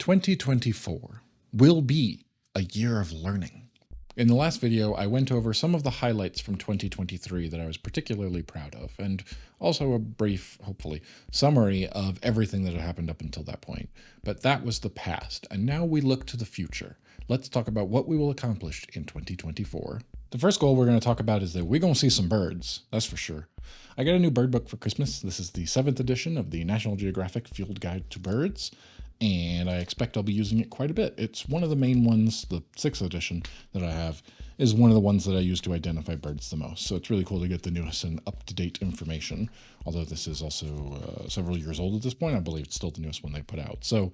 2024 will be a year of learning. In the last video, I went over some of the highlights from 2023 that I was particularly proud of, and also a brief, hopefully, summary of everything that had happened up until that point. But that was the past, and now we look to the future. Let's talk about what we will accomplish in 2024. The first goal we're going to talk about is that we're going to see some birds, that's for sure. I got a new bird book for Christmas. This is the 7th edition of the National Geographic Field Guide to Birds, and I expect I'll be using it quite a bit. It's one of the main ones, the 6th edition that I have, is one of the ones that I use to identify birds the most. So it's really cool to get the newest and up-to-date information, although this is also several years old at this point. I believe it's still the newest one they put out. So,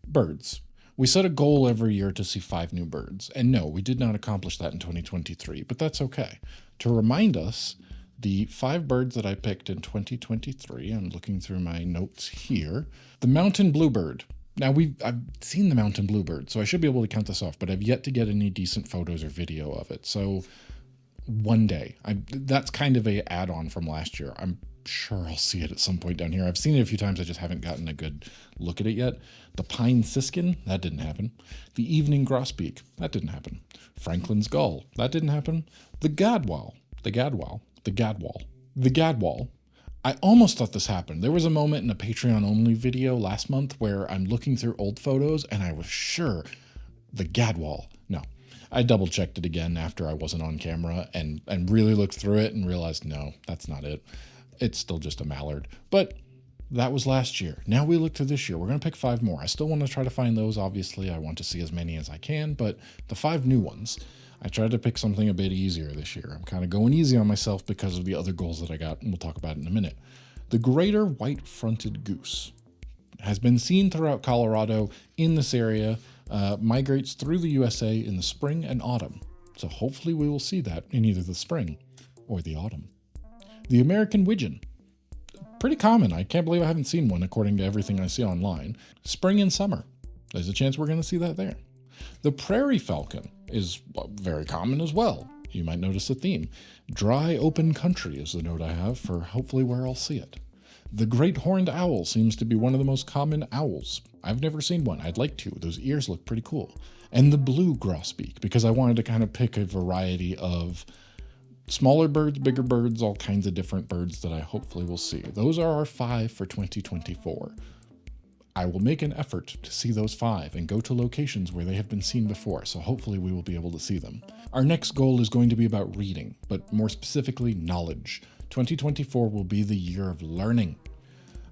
birds. We set a goal every year to see 5 new birds, and no, we did not accomplish that in 2023, but that's okay. To remind us, the 5 birds that I picked in 2023, I'm looking through my notes here, the mountain bluebird. Now, I've seen the mountain bluebird, so I should be able to count this off, but I've yet to get any decent photos or video of it. So one day, that's kind of a add-on from last year. I'm sure I'll see it at some point down here. I've seen it a few times, I just haven't gotten a good look at it yet. The pine siskin, that didn't happen. The evening grosbeak, that didn't happen. Franklin's gull, that didn't happen. The gadwall. I almost thought this happened. There was a moment in a Patreon-only video last month where I'm looking through old photos and I was sure the gadwall. No, I double-checked it again after I wasn't on camera and really looked through it and realized, no, that's not it. It's still just a mallard. But that was last year. Now we look to this year. We're going to pick 5 more. I still want to try to find those, obviously. I want to see as many as I can, but the 5 new ones. I tried to pick something a bit easier this year. I'm kind of going easy on myself because of the other goals that I got, and we'll talk about it in a minute. The greater white-fronted goose has been seen throughout Colorado in this area, migrates through the USA in the spring and autumn. So hopefully we will see that in either the spring or the autumn. The American widgeon. Pretty common. I can't believe I haven't seen one according to everything I see online. Spring and summer. There's a chance we're going to see that there. The prairie falcon is very common as well. You might notice a theme. Dry open country is the note I have for hopefully where I'll see it. The great horned owl seems to be one of the most common owls. I've never seen one. I'd like to. Those ears look pretty cool. And the blue grosbeak, because I wanted to kind of pick a variety of smaller birds, bigger birds, all kinds of different birds that I hopefully will see. Those are our 5 for 2024. I will make an effort to see those 5 and go to locations where they have been seen before, so hopefully we will be able to see them. Our next goal is going to be about reading, but more specifically, knowledge. 2024 will be the year of learning.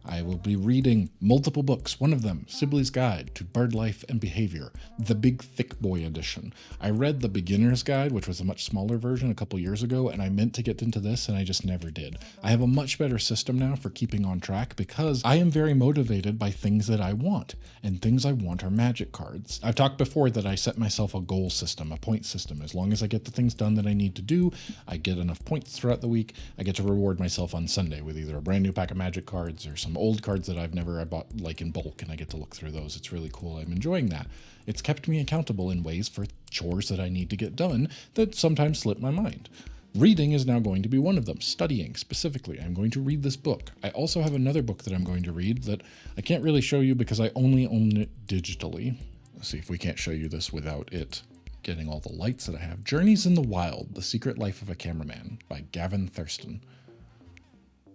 I will be reading multiple books, one of them, Sibley's Guide to Bird Life and Behavior, the Big Thick Boy edition. I read the Beginner's Guide, which was a much smaller version a couple years ago, and I meant to get into this, and I just never did. I have a much better system now for keeping on track because I am very motivated by things that I want, and things I want are magic cards. I've talked before that I set myself a goal system, a point system. As long as I get the things done that I need to do, I get enough points throughout the week, I get to reward myself on Sunday with either a brand new pack of magic cards or some old cards that I bought like in bulk, and I get to look through those. It's really cool. I'm enjoying that. It's kept me accountable in ways for chores that I need to get done that sometimes slip my mind. Reading is now going to be one of them. Studying specifically. I'm going to read this book. I also have another book that I'm going to read that I can't really show you because I only own it digitally. Let's see if we can't show you this without it getting all the lights that I have. Journeys in the Wild, The Secret Life of a Cameraman by Gavin Thurston.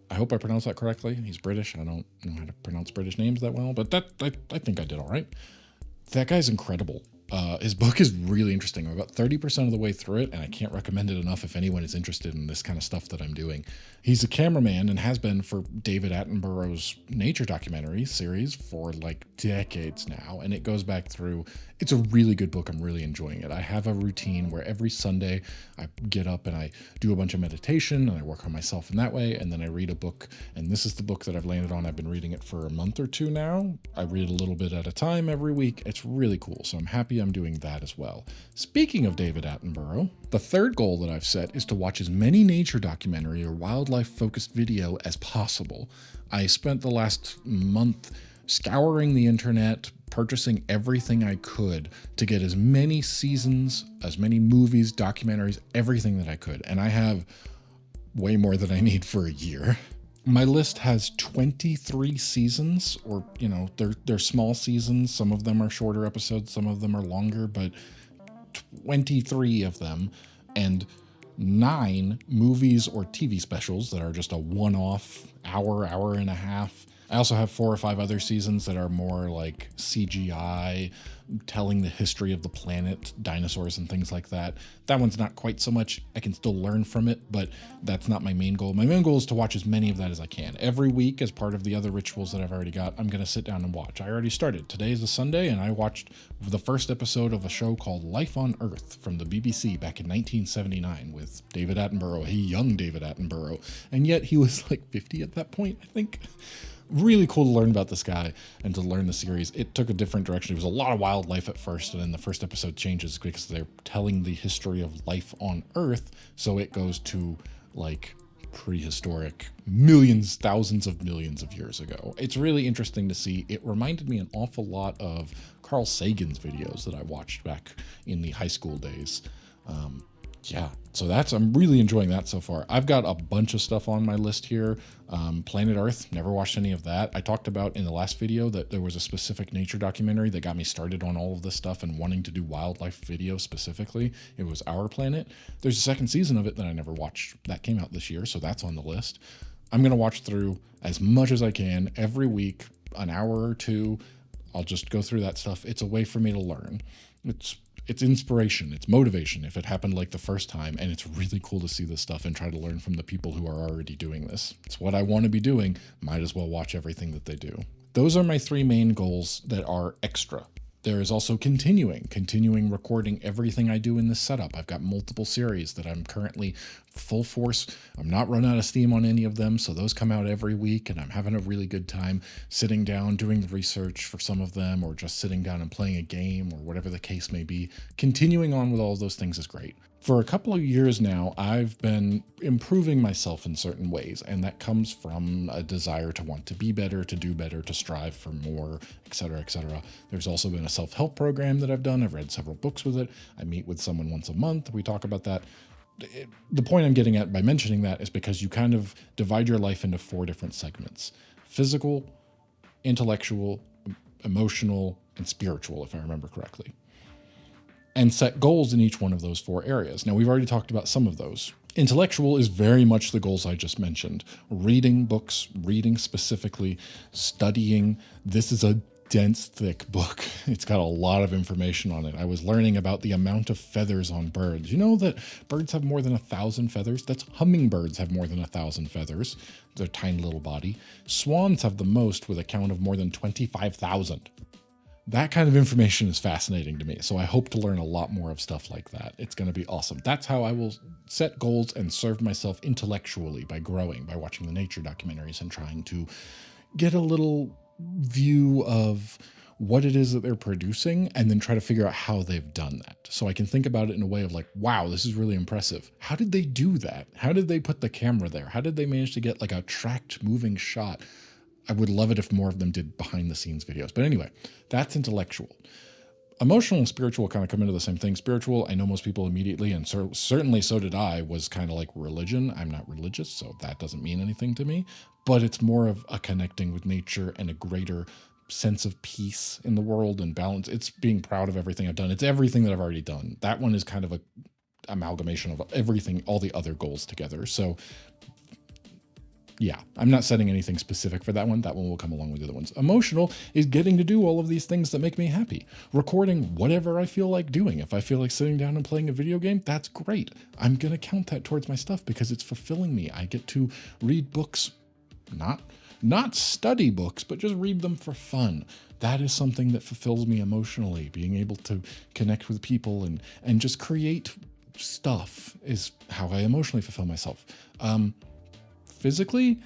I hope I pronounced that correctly. He's British. I don't know how to pronounce British names that well, but I think I did all right. That guy's incredible. His book is really interesting. I'm about 30% of the way through it, and I can't recommend it enough if anyone is interested in this kind of stuff that I'm doing. He's a cameraman and has been for David Attenborough's nature documentary series for like decades now, and it goes back through. It's a really good book. I'm really enjoying it. I have a routine where every Sunday I get up and I do a bunch of meditation and I work on myself in that way, and then I read a book, and this is the book that I've landed on. I've been reading it for a month or 2 now. I read a little bit at a time every week. It's really cool, so I'm happy I'm doing that as well. Speaking of David Attenborough, the 3rd goal that I've set is to watch as many nature documentary or wildlife-focused video as possible. I spent the last month scouring the internet, purchasing everything I could to get as many seasons, as many movies, documentaries, everything that I could. And I have way more than I need for a year. My list has 23 seasons, or, they're small seasons. Some of them are shorter episodes, some of them are longer, but 23 of them, and 9 movies or TV specials that are just a one-off hour and a half. I also have 4 or 5 other seasons that are more like CGI, telling the history of the planet, dinosaurs and things like that. That one's not quite so much. I can still learn from it, but that's not my main goal. My main goal is to watch as many of that as I can. Every week, as part of the other rituals that I've already got, I'm going to sit down and watch. I already started. Today is a Sunday, and I watched the first episode of a show called Life on Earth from the BBC back in 1979 with David Attenborough, a young David Attenborough. And yet he was like 50 at that point, I think. Really cool to learn about this guy and to learn the series. It took a different direction. It was a lot of wildlife at first, and then the first episode changes because they're telling the history of life on Earth. So it goes to like prehistoric millions, thousands of millions of years ago. It's really interesting to see. It reminded me an awful lot of Carl Sagan's videos that I watched back in the high school days. So I'm really enjoying that so far. I've got a bunch of stuff on my list here. Planet Earth, never watched any of that. I talked about in the last video that there was a specific nature documentary that got me started on all of this stuff and wanting to do wildlife video specifically. It was Our Planet. There's a second season of it that I never watched. That came out this year, so that's on the list. I'm going to watch through as much as I can every week, an hour or two. I'll just go through that stuff. It's a way for me to learn. It's inspiration, it's motivation if it happened like the first time, and it's really cool to see this stuff and try to learn from the people who are already doing this. It's what I want to be doing. Might as well watch everything that they do. Those are my 3 main goals that are extra. There is also continuing recording everything I do in this setup. I've got multiple series that I'm currently full force. I'm not run out of steam on any of them, so those come out every week, and I'm having a really good time sitting down, doing the research for some of them, or just sitting down and playing a game, or whatever the case may be. Continuing on with all of those things is great. For a couple of years now, I've been improving myself in certain ways, and that comes from a desire to want to be better, to do better, to strive for more, etc., etc. There's also been a self-help program that I've done. I've read several books with it. I meet with someone once a month. We talk about that. The point I'm getting at by mentioning that is because you kind of divide your life into 4 different segments: physical, intellectual, emotional, and spiritual, if I remember correctly, and set goals in each one of those 4 areas. Now, we've already talked about some of those. Intellectual is very much the goals I just mentioned. Reading books, reading specifically, studying. This is a dense, thick book. It's got a lot of information on it. I was learning about the amount of feathers on birds. You know that birds have more than 1,000 feathers? That's hummingbirds have more than 1,000 feathers. Their tiny little body. Swans have the most with a count of more than 25,000. That kind of information is fascinating to me, so I hope to learn a lot more of stuff like that. It's going to be awesome. That's how I will set goals and serve myself intellectually, by growing, by watching the nature documentaries and trying to get a little view of what it is that they're producing, and then try to figure out how they've done that. So I can think about it in a way of like, wow, this is really impressive. How did they do that? How did they put the camera there? How did they manage to get like a tracked moving shot? I would love it if more of them did behind the scenes videos. But anyway, that's intellectual. Emotional and spiritual kind of come into the same thing. Spiritual, I know most people immediately, and certainly so did I, was kind of like religion. I'm not religious, so that doesn't mean anything to me. But it's more of a connecting with nature and a greater sense of peace in the world and balance. It's being proud of everything I've done. It's everything that I've already done. That one is kind of a amalgamation of everything, all the other goals together. So yeah, I'm not setting anything specific for that one. That one will come along with the other ones. Emotional is getting to do all of these things that make me happy. Recording whatever I feel like doing. If I feel like sitting down and playing a video game, that's great. I'm going to count that towards my stuff because it's fulfilling me. I get to read books, not study books, but just read them for fun. That is something that fulfills me emotionally. Being able to connect with people and just create stuff is how I emotionally fulfill myself. Physically,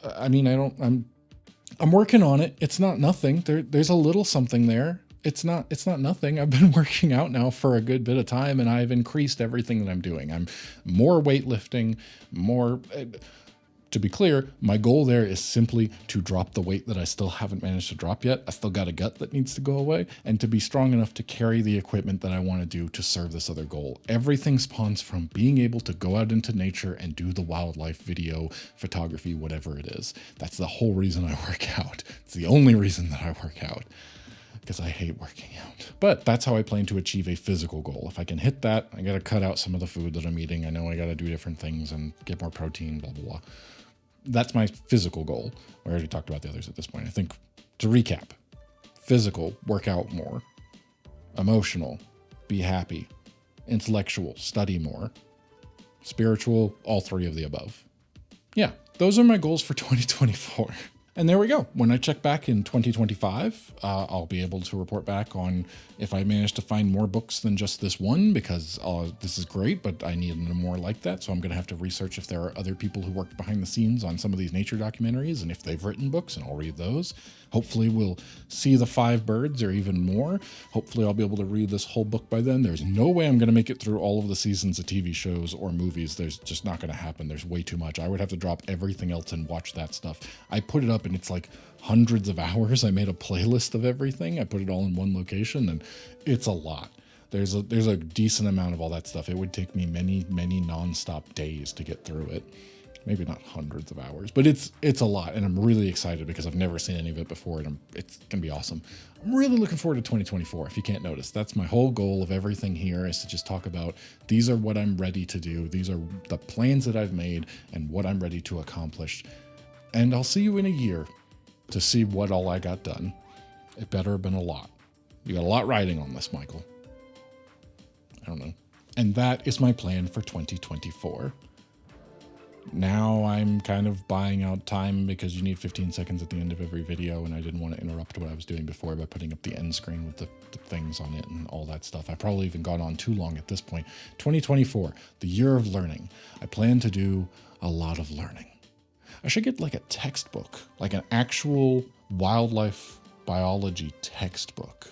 I mean, I'm working on it. It's not nothing. There's a little something there. It's not nothing. I've been working out now for a good bit of time, and I've increased everything that I'm doing. I'm more weightlifting, more To be clear, my goal there is simply to drop the weight that I still haven't managed to drop yet. I still got a gut that needs to go away, and to be strong enough to carry the equipment that I want to do to serve this other goal. Everything spawns from being able to go out into nature and do the wildlife video, photography, whatever it is. That's the whole reason I work out. It's the only reason that I work out, because I hate working out. But that's how I plan to achieve a physical goal. If I can hit that, I got to cut out some of the food that I'm eating. I know I got to do different things and get more protein, blah, blah, blah. That's my physical goal. I already talked about the others at this point. I think, to recap, physical, work out more. Emotional, be happy. Intellectual, study more. Spiritual, all three of the above. Yeah, those are my goals for 2024. And there we go. When I check back in 2025, I'll be able to report back on if I managed to find more books than just this one, because this is great, but I need more like that. So I'm going to have to research if there are other people who worked behind the scenes on some of these nature documentaries and if they've written books, and I'll read those. Hopefully we'll see the 5 birds or even more. Hopefully I'll be able to read this whole book by then. There's no way I'm going to make it through all of the seasons of TV shows or movies. There's just not going to happen. There's way too much. I would have to drop everything else and watch that stuff. I put it up and it's like hundreds of hours. I made a playlist of everything. I put it all in one location, and it's a lot. There's a decent amount of all that stuff. It would take me many nonstop days to get through it. Maybe not hundreds of hours, but it's a lot, and I'm really excited because I've never seen any of it before, and it's gonna be awesome. I'm really looking forward to 2024. If you can't notice, that's my whole goal of everything here, is to just talk about these are what I'm ready to do. These are the plans that I've made and what I'm ready to accomplish. And I'll see you in a year to see what all I got done. It better have been a lot. You got a lot riding on this, Michael. I don't know. And that is my plan for 2024. Now I'm kind of buying out time because you need 15 seconds at the end of every video, and I didn't want to interrupt what I was doing before by putting up the end screen with the things on it and all that stuff. I've probably even gone on too long at this point. 2024, the year of learning. I plan to do a lot of learning. I should get like a textbook, like an actual wildlife biology textbook.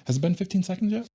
Has it been 15 seconds yet?